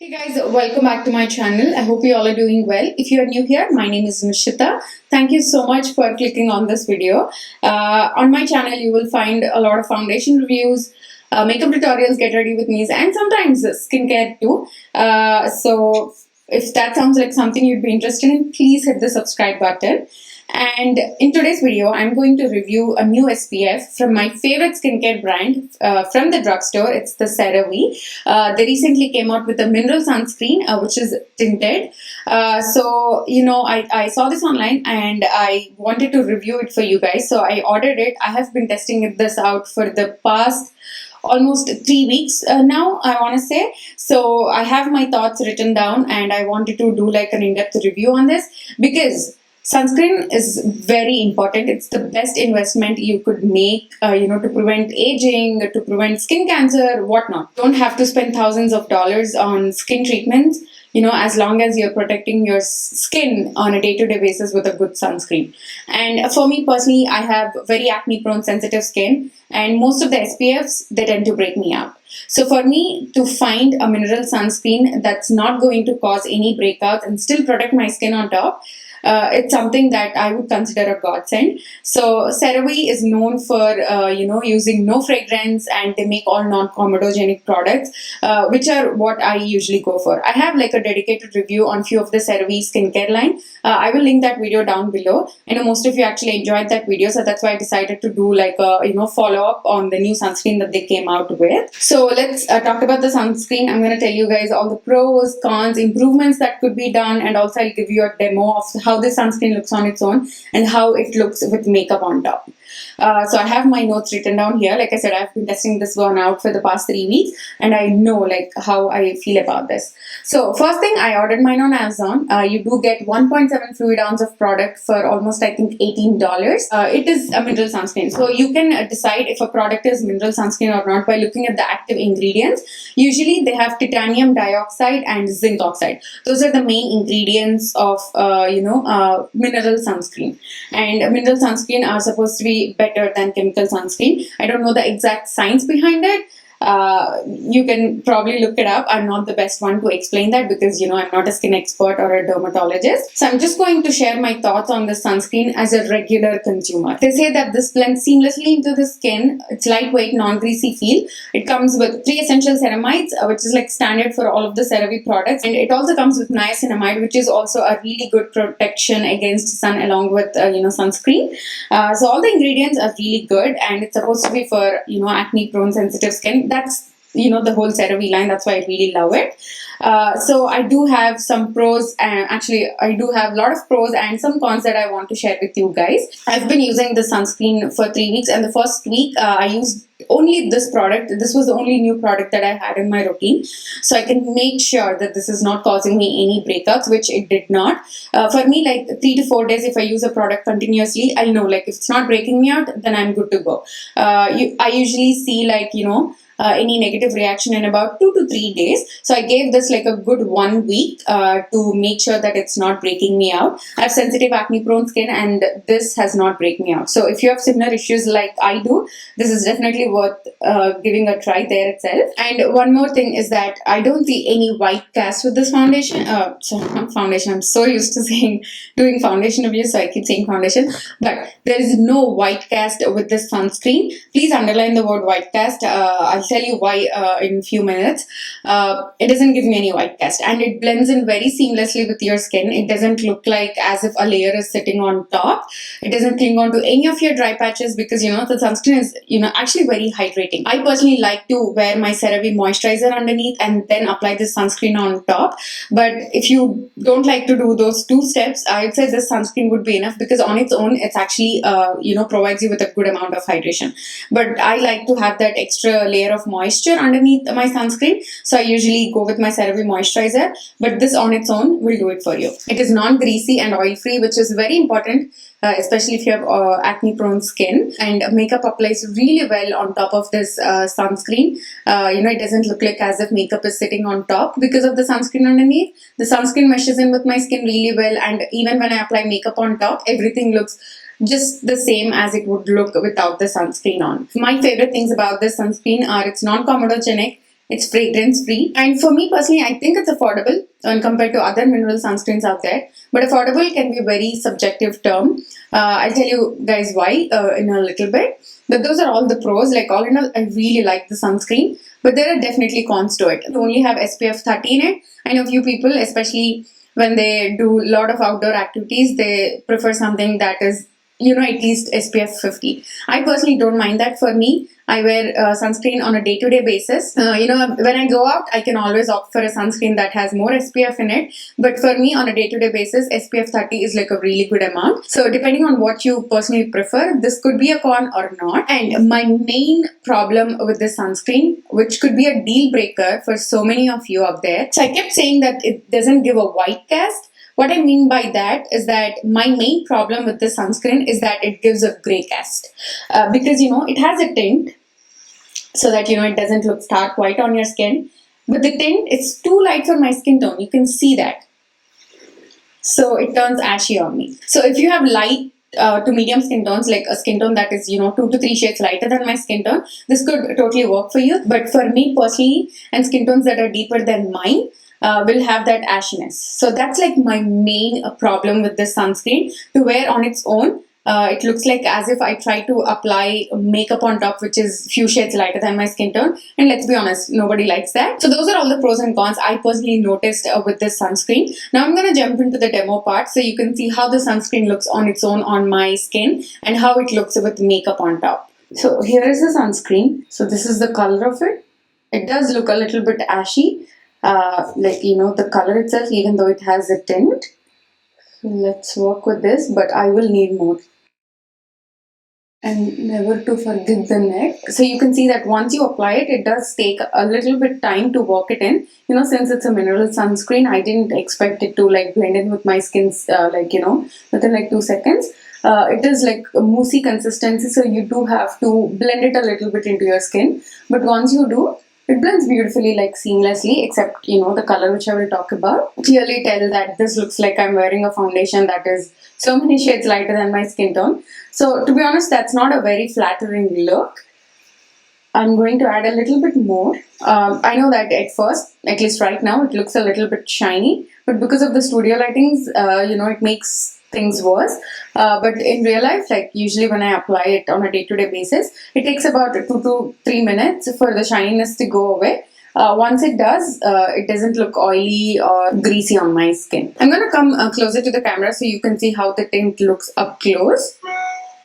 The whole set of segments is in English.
Hey guys, welcome back to my channel. I hope you all are doing well. If you are new here, my name is Nishitha. Thank you so much for clicking on this video. On my channel, you will find a lot of foundation reviews, makeup tutorials, get ready with me, and sometimes skincare too. So if that sounds like something you'd be interested in, please hit the subscribe button. And in today's video, I'm going to review a new SPF from my favorite skincare brand from the drugstore. It's the CERAVE. They recently came out with a mineral sunscreen, which is tinted. I saw this online and I wanted to review it for you guys. So I ordered it. I have been testing this out for the past almost 3 weeks now, I want to say. So I have my thoughts written down and I wanted to do like an in-depth review on this because sunscreen is very important. It's the best investment you could make, to prevent aging, to prevent skin cancer, whatnot. Don't have to spend thousands of dollars on skin treatments, as long as you're protecting your skin on a day-to-day basis with a good sunscreen. And for me personally, I have very acne-prone sensitive skin, and most of the SPFs, they tend to break me out. So for me to find a mineral sunscreen that's not going to cause any breakouts and still protect my skin on top, it's something that I would consider a godsend. So CeraVe is known for using no fragrance, and they make all non-comedogenic products, which are what I usually go for. I have like a dedicated review on few of the CeraVe skincare line. I will link that video down below. I know most of you actually enjoyed that video, so that's why I decided to do like a follow up on the new sunscreen that they came out with. So let's talk about the sunscreen. I'm going to tell you guys all the pros, cons, improvements that could be done, and also I'll give you a demo of how this sunscreen looks on its own and how it looks with makeup on top. So I have my notes written down here. Like I said, I've been testing this one out for the past 3 weeks and I know like how I feel about this. So first thing, I ordered mine on Amazon. You do get 1.7 fluid ounce of product for almost I think $18. It is a mineral sunscreen. So you can decide if a product is mineral sunscreen or not by looking at the active ingredients. Usually they have titanium dioxide and zinc oxide. Those are the main ingredients of mineral sunscreen. And mineral sunscreen are supposed to be better than chemical sunscreen. I don't know the exact science behind it. You can probably look it up. I'm not the best one to explain that because I'm not a skin expert or a dermatologist. So I'm just going to share my thoughts on the sunscreen as a regular consumer. They say that this blends seamlessly into the skin. It's lightweight, non-greasy feel. It comes with 3 essential ceramides, which is like standard for all of the CeraVe products. And it also comes with niacinamide, which is also a really good protection against sun along with sunscreen. So all the ingredients are really good, and it's supposed to be for acne-prone sensitive skin. That's the whole CeraVe line. That's why I really love it. So I do have some pros, and actually I do have a lot of pros and some cons that I want to share with you guys. I've been using the sunscreen for 3 weeks, and the first week I used only this product. This was the only new product that I had in my routine, so I can make sure that this is not causing me any breakouts, which it did not. For me, like 3 to 4 days, if I use a product continuously, I'll know like if it's not breaking me out, then I'm good to go. I usually see like any negative reaction in about 2 to 3 days. So I gave this like a good 1 week to make sure that it's not breaking me out. I have sensitive acne prone skin and this has not break me out. So if you have similar issues like I do, this is definitely worth giving a try there itself. And one more thing is that I don't see any white cast with this foundation. Not foundation, I'm so used to doing foundation reviews, so I keep saying foundation. But there is no white cast with this sunscreen. Please underline the word white cast. I'll tell you why in a few minutes. It doesn't give me any white cast, and it blends in very seamlessly with your skin. It doesn't look like as if a layer is sitting on top. It doesn't cling on to any of your dry patches because the sunscreen is actually very hydrating. I personally like to wear my CeraVe moisturizer underneath and then apply this sunscreen on top. But if you don't like to do those 2 steps, I'd say this sunscreen would be enough because on its own it's actually provides you with a good amount of hydration. But I like to have that extra layer of moisture underneath my sunscreen, so I usually go with my CeraVe moisturizer, but this on its own will do it for you. It is non-greasy and oil-free, which is very important, especially if you have acne-prone skin, and makeup applies really well on top of this sunscreen. It doesn't look like as if makeup is sitting on top because of the sunscreen underneath. The sunscreen meshes in with my skin really well, and even when I apply makeup on top, everything looks just the same as it would look without the sunscreen on. My favorite things about this sunscreen are it's non-comedogenic, It's fragrance free. And for me personally, I think it's affordable when compared to other mineral sunscreens out there. But affordable can be a very subjective term. I'll tell you guys why in a little bit. But those are all the pros. Like all in all, I really like the sunscreen. But there are definitely cons to it. You only have SPF 30 in it. I know few people, especially when they do a lot of outdoor activities, they prefer something that is, at least SPF 50. I personally don't mind that. For me, I wear sunscreen on a day-to-day basis. When I go out, I can always opt for a sunscreen that has more SPF in it. But for me, on a day-to-day basis, SPF 30 is like a really good amount. So depending on what you personally prefer, this could be a con or not. And my main problem with this sunscreen, which could be a deal breaker for so many of you out there. So I kept saying that it doesn't give a white cast. What I mean by that is that my main problem with this sunscreen is that it gives a gray cast. Because, it has a tint so that, it doesn't look stark white on your skin. But the tint, it's too light for my skin tone. You can see that. So it turns ashy on me. So if you have light to medium skin tones, like a skin tone that is, 2 to 3 shades lighter than my skin tone, this could totally work for you. But for me personally, and skin tones that are deeper than mine, will have that ashiness. So that's like my main problem with this sunscreen. To wear on its own, it looks like as if I try to apply makeup on top, which is few shades lighter than my skin tone. And let's be honest, nobody likes that. So those are all the pros and cons I personally noticed with this sunscreen. Now I'm going to jump into the demo part so you can see how the sunscreen looks on its own on my skin and how it looks with makeup on top. So here is the sunscreen. So this is the color of it. It does look a little bit ashy. The color itself, even though it has a tint. So let's work with this, but I will need more. And never to forget the neck. So you can see that once you apply it, it does take a little bit time to work it in. Since it's a mineral sunscreen, I didn't expect it to blend in with my skin, within 2 seconds. It is like a moussey consistency, so you do have to blend it a little bit into your skin. But once you do, it blends beautifully, seamlessly, except, the color which I will talk about. Clearly tell that this looks like I'm wearing a foundation that is so many shades lighter than my skin tone. So, to be honest, that's not a very flattering look. I'm going to add a little bit more. I know that at first, at least right now, it looks a little bit shiny. But because of the studio lightings, it makes things worse. But in real life, usually when I apply it on a day-to-day basis, it takes about 2 to 3 minutes for the shininess to go away. Once it does, it doesn't look oily or greasy on my skin. I'm going to come closer to the camera so you can see how the tint looks up close.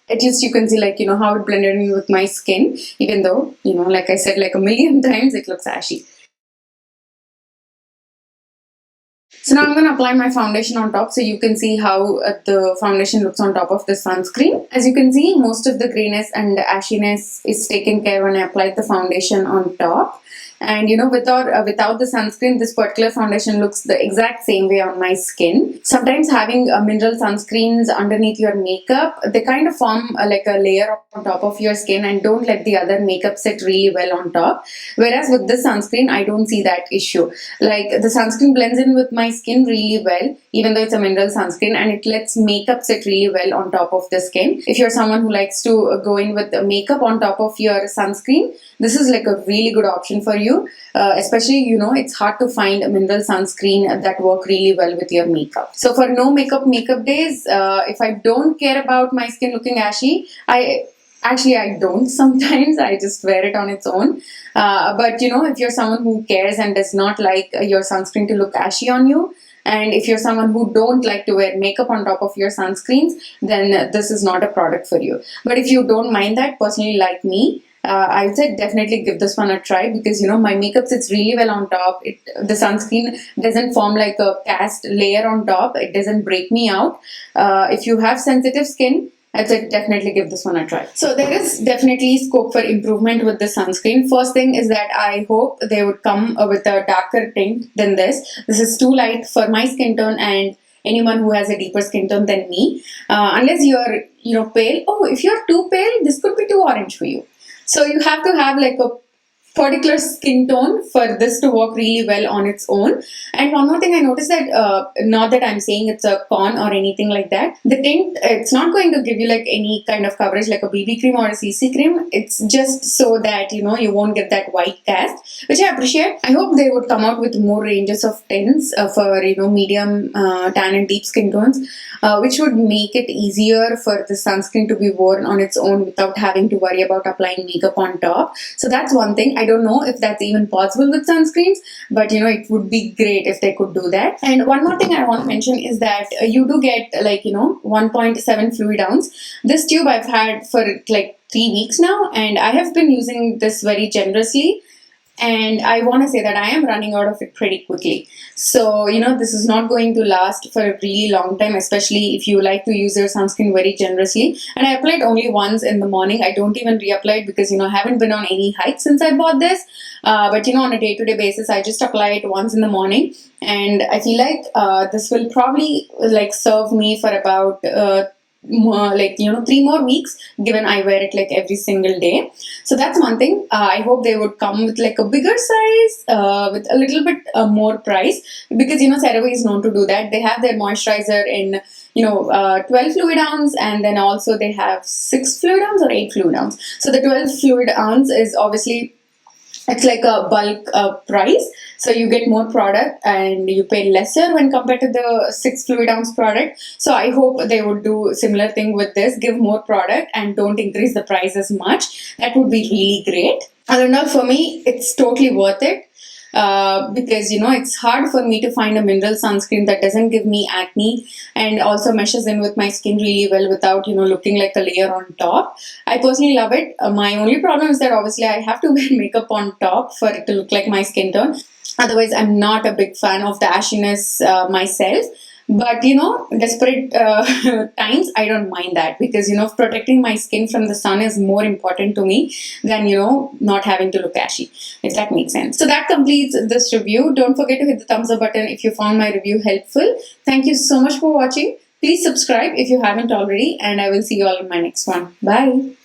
At least you can see how it blended in with my skin, even though, like I said a million times, it looks ashy. So now I'm going to apply my foundation on top so you can see how the foundation looks on top of the sunscreen. As you can see, most of the grayness and ashiness is taken care when I applied the foundation on top. And without the sunscreen, this particular foundation looks the exact same way on my skin. Sometimes having mineral sunscreens underneath your makeup, they kind of form a layer on top of your skin and don't let the other makeup sit really well on top. Whereas with this sunscreen, I don't see that issue. The sunscreen blends in with my skin really well, even though it's a mineral sunscreen, and it lets makeup sit really well on top of the skin. If you're someone who likes to go in with makeup on top of your sunscreen, this is a really good option for you. Especially, it's hard to find a mineral sunscreen that work really well with your makeup. So for no makeup days, if I don't care about my skin looking ashy, I don't sometimes. I just wear it on its own. But if you're someone who cares and does not like your sunscreen to look ashy on you, and if you're someone who don't like to wear makeup on top of your sunscreens, then this is not a product for you. But if you don't mind that, personally like me, I would say definitely give this one a try because my makeup sits really well on top. The sunscreen doesn't form like a cast layer on top. It doesn't break me out. If you have sensitive skin, I'd say definitely give this one a try. So there is definitely scope for improvement with the sunscreen. First thing is that I hope they would come with a darker tint than this. This is too light for my skin tone and anyone who has a deeper skin tone than me. Unless you're pale. Oh, if you're too pale, this could be too orange for you. So you have to have a particular skin tone for this to work really well on its own. And one more thing I noticed that not that I'm saying it's a con or anything like that, the tint, it's not going to give you like any kind of coverage like a BB cream or a CC cream. It's just so that you won't get that white cast, which I appreciate. I hope they would come out with more ranges of tints for medium tan and deep skin tones, which would make it easier for the sunscreen to be worn on its own without having to worry about applying makeup on top. So that's one thing. I don't know if that's even possible with sunscreens, but it would be great if they could do that. And one more thing I want to mention is that you do get 1.7 fluid ounce. This tube I've had for like 3 weeks now, and I have been using this very generously. And I want to say that I am running out of it pretty quickly. So, this is not going to last for a really long time, especially if you like to use your sunscreen very generously. And I applied only once in the morning. I don't even reapply it because, I haven't been on any hike since I bought this. But, on a day-to-day basis, I just apply it once in the morning. And I feel like this will probably serve me for about 3 more weeks, given I wear it like every single day. So that's one thing. I hope they would come with like a bigger size with a little bit more price, because CeraVe is known to do that. They have their moisturizer in 12 fluid ounce, and then also they have 6 fluid ounce or 8 fluid ounce. So the 12 fluid ounce is obviously, it's like a bulk price, so you get more product and you pay lesser when compared to the 6 fluid ounce product. So I hope they would do similar thing with this, give more product and don't increase the price as much. That would be really great. Other than that, for me, it's totally worth it. Because it's hard for me to find a mineral sunscreen that doesn't give me acne and also meshes in with my skin really well without looking like a layer on top. I personally love it. My only problem is that obviously I have to wear makeup on top for it to look like my skin tone. Otherwise, I'm not a big fan of the ashiness myself. But desperate times, I don't mind that, because protecting my skin from the sun is more important to me than not having to look ashy, if that makes sense. So that completes this review. Don't forget to hit the thumbs up button if you found my review helpful. Thank you so much for watching. Please subscribe if you haven't already, and I will see you all in my next one. Bye.